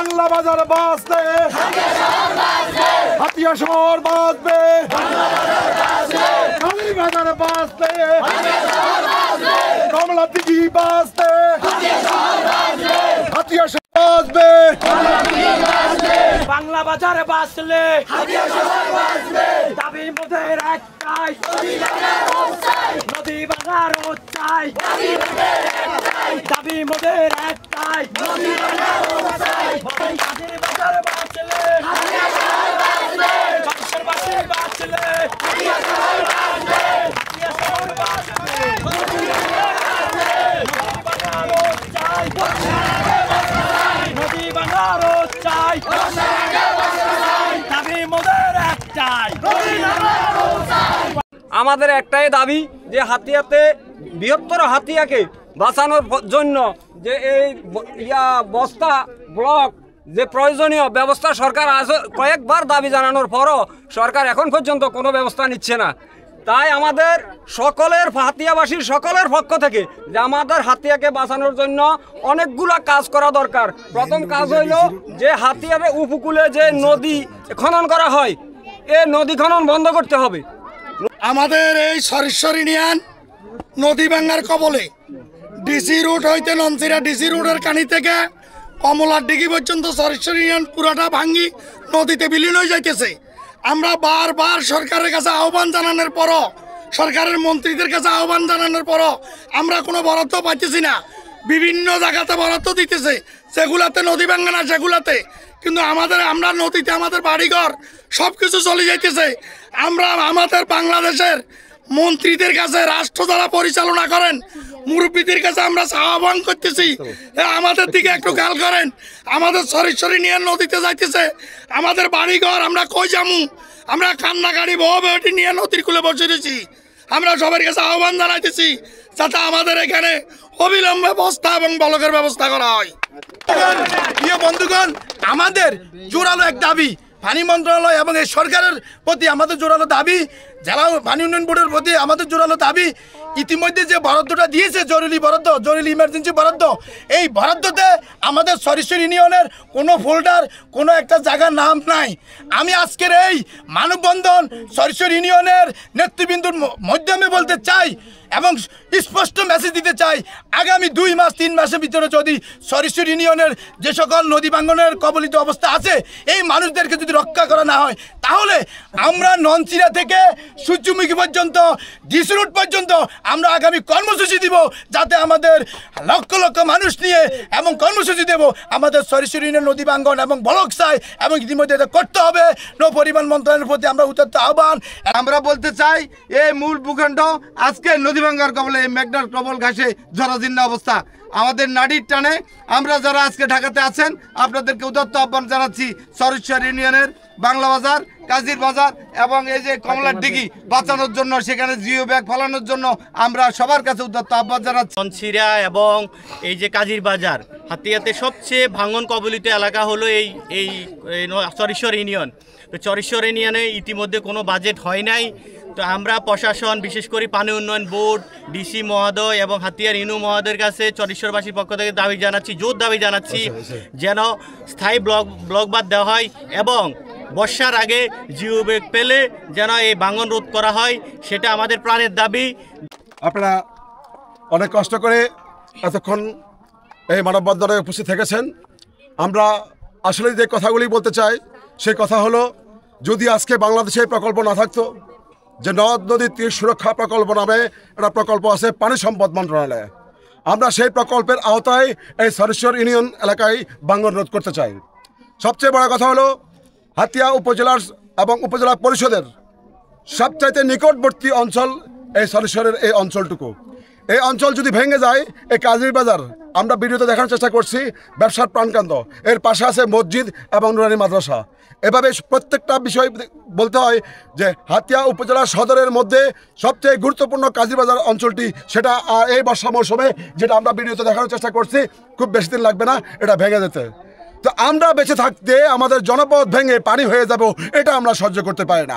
বাংলা বাজার বাঁচবে, হাতিয়া শহর বাঁচবে, কালীর বাজার বাঁচবে, কমলা দিঘি বাঁচবে, হাতিয়া শহর বাঁচবে, বাংলা বাজার বাঁচলে দাবি মোদের একটাই, নদী বাজার চাই, দাবি মোদের একটাই, কাজের বাজার বাঁচলে মানুষের বাসে বাঁচলে নদী বাজারও চাই, দাবি মোদের একটাই। আমাদের একটাই দাবি যে হাতিয়াতে বৃহত্তর হাতিয়াকে বাঁচানোর জন্য যে এই বস্তা ব্লক যে প্রয়োজনীয় ব্যবস্থা সরকার আজ কয়েকবার দাবি জানানোর পরও সরকার এখন পর্যন্ত কোনো ব্যবস্থা নিচ্ছে না। তাই আমাদের সকলের হাতিয়াবাসীর সকলের পক্ষ থেকে যে আমাদের হাতিয়াকে বাঁচানোর জন্য অনেকগুলো কাজ করা দরকার। প্রথম কাজ হইল যে হাতিয়ার উপকূলে যে নদী খনন করা হয় এই নদী খনন বন্ধ করতে হবে। আমাদের এই সরেশ্বর ইউনিয়ন নদী ভাঙ্গার কবলে ডিসি রোড হইতে ননসিরা ডিসি রোডের কানি থেকে কমলার ডিগি পর্যন্ত সরেশ্বর ইউনিয়ন পুরাটা ভাঙ্গি নদীতে বিলীন হয়ে যাইতেছে। আমরা বারবার সরকারের কাছে আহ্বান জানানোর পরও, সরকারের মন্ত্রীদের কাছে আহ্বান জানানোর পরও আমরা কোনো বরাদ্দ পাইতেছি না। বিভিন্ন জায়গাতে বরাদ্দ দিতেছে, সেগুলাতে নদী ভাঙ্গা না সেগুলাতে, কিন্তু আমরা নদীতে আমাদের বাড়িঘর সব কিছু চলে যাইতেছে। আমরা আমাদের বাংলাদেশের মন্ত্রীদের কাছে, রাষ্ট্র যারা পরিচালনা করেন মুরব্বীদের কাছে আমরা আহ্বান করতেছি, আমাদের দিকে একটু খেয়াল করেন। আমাদের সরেশ্বরী নিয়ে নদীতে যাইতেছে, আমাদের বাড়িঘর আমরা কই যামু? আমরা কান্নাকাড়ি বউটি নিয়ে নদীর কূলে বসে রয়েছি। আমরা সবার কাছে আহ্বান জানাইতেছি যাতে আমাদের এখানে অবিলম্বে বস্তা এবং বলকের ব্যবস্থা করা হয়। প্রিয় বন্ধুগণ, আমাদের জোরালো এক দাবি পানি মন্ত্রণালয় এবং এই সরকারের প্রতি আমাদের জোরালো দাবি, জেলা পানি উন্নয়ন বোর্ডের প্রতি আমাদের জোরালো দাবি, ইতিমধ্যে যে বরাদ্দটা দিয়েছে জরুরি বরাদ্দ, জরুরি ইমার্জেন্সি বরাদ্দ, এই বরাদ্দতে আমাদের সরেশ্বর ইউনিয়নের কোনো ফোল্ডার, কোনো একটা জায়গার নাম নাই। আমি আজকের এই মানববন্ধন সরেশ্বর ইউনিয়নের নেতৃবৃন্দর মাধ্যমে বলতে চাই এবং স্পষ্ট মেসেজ দিতে চাই, আগামী 2 মাস 3 মাসের ভিতরে যদি সরেশ্বর ইউনিয়নের যে সকল নদী ভাঙ্গনের কবলিত অবস্থা আছে এই মানুষদেরকে যদি রক্ষা করা না হয়, তাহলে আমরা ননচিরা থেকে সূর্যমুখী পর্যন্ত ডিসি রোড পর্যন্ত আমরা আগামী কর্মসূচি দিব, যাতে আমাদের লক্ষ লক্ষ মানুষ নিয়ে এবং কর্মসূচি দেব আমাদের সরেশ্বর ইউনিয়ন নদী ভাঙ্গন এবং ব্লক চাই, এবং ইতিমধ্যে এটা করতে হবে। নৌপরিবহন মন্ত্রণালয়ের প্রতি আমরা উত্তপ্ত আহ্বান। আমরা বলতে চাই এই মূল ভূখণ্ড আজকে নদী ভাঙ্গার কবলে এই মেঘনার প্রবল ঘাসে জরাজীর্ণ অবস্থা, আমাদের নাডির টানে আমরা যারা আজকে ঢাকাতে আছেন আপনাদেরকে উদাত্ত আহ্বান জানাচ্ছি সরেশ্বর ইউনিয়নের বাংলা বাজার, কাজীর বাজার এবং এই যে কমলার দিঘি বাঁচানোর জন্য, সেখানে জিও ব্যাগ ফেলানোর জন্য আমরা সবার কাছে উদাত্ত আহ্বান জানাচ্ছি। ননছিরা এবং এই যে কাজীর বাজার হাতিয়াতে সবচেয়ে ভাঙন কবলিত এলাকা হলো এই সরেশ্বর ইউনিয়ন। তো সরেশ্বর ইউনিয়নে ইতিমধ্যে কোনো বাজেট হয় নাই। তো আমরা প্রশাসন, বিশেষ করে পানি উন্নয়ন বোর্ড, ডিসি মহোদয় এবং হাতিয়ার ইনু মহোদয়ের কাছে চরেশ্বরবাসীর পক্ষ থেকে দাবি জানাচ্ছি, জোর দাবি জানাচ্ছি যেন স্থায়ী ব্লক বাদ দেওয়া হয় এবং বর্ষার আগে জিও ব্যাগ পেলে যেন এই ভাঙন রোধ করা হয়, সেটা আমাদের প্রাণের দাবি। আপনারা অনেক কষ্ট করে এতক্ষণ এই মানববন্ধনে উপস্থিত থেকেছেন। আমরা আসলে যে কথাগুলি বলতে চাই সেই কথা হলো, যদি আজকে বাংলাদেশে প্রকল্প না থাকতো, যে নদ নদী তীর সুরক্ষা প্রকল্প নামে একটা প্রকল্প আছে পানি সম্পদ মন্ত্রণালয়ে, আমরা সেই প্রকল্পের আওতায় এই সরেশ্বর ইউনিয়ন এলাকায় ভাঙন রোধ করতে চাই। সবচেয়ে বড় কথা হলো, হাতিয়া উপজেলার এবং উপজেলা পরিষদের সবচাইতে নিকটবর্তী অঞ্চল এই সরেশ্বরের এই অঞ্চলটুকু। এই অঞ্চল যদি ভেঙে যায়, এই কাজীর বাজার আমরা ভিডিওতে দেখানোর চেষ্টা করছি ব্যবসার প্রাণকেন্দ্র, এর পাশে আছে মসজিদ এবং নুরানি মাদ্রাসা। এভাবে প্রত্যেকটা বিষয় বলতে হয় যে হাতিয়া উপজেলা সদরের মধ্যে সবচেয়ে গুরুত্বপূর্ণ কাজীর বাজার অঞ্চলটি, সেটা এই বর্ষা মৌসুমে যেটা আমরা ভিডিওতে দেখানোর চেষ্টা করছি, খুব বেশি দিন লাগবে না এটা ভেঙে যেতে। তো আমরা বেঁচে থাকতে আমাদের জনপদ ভেঙে পানি হয়ে যাব, এটা আমরা সহ্য করতে পারি না।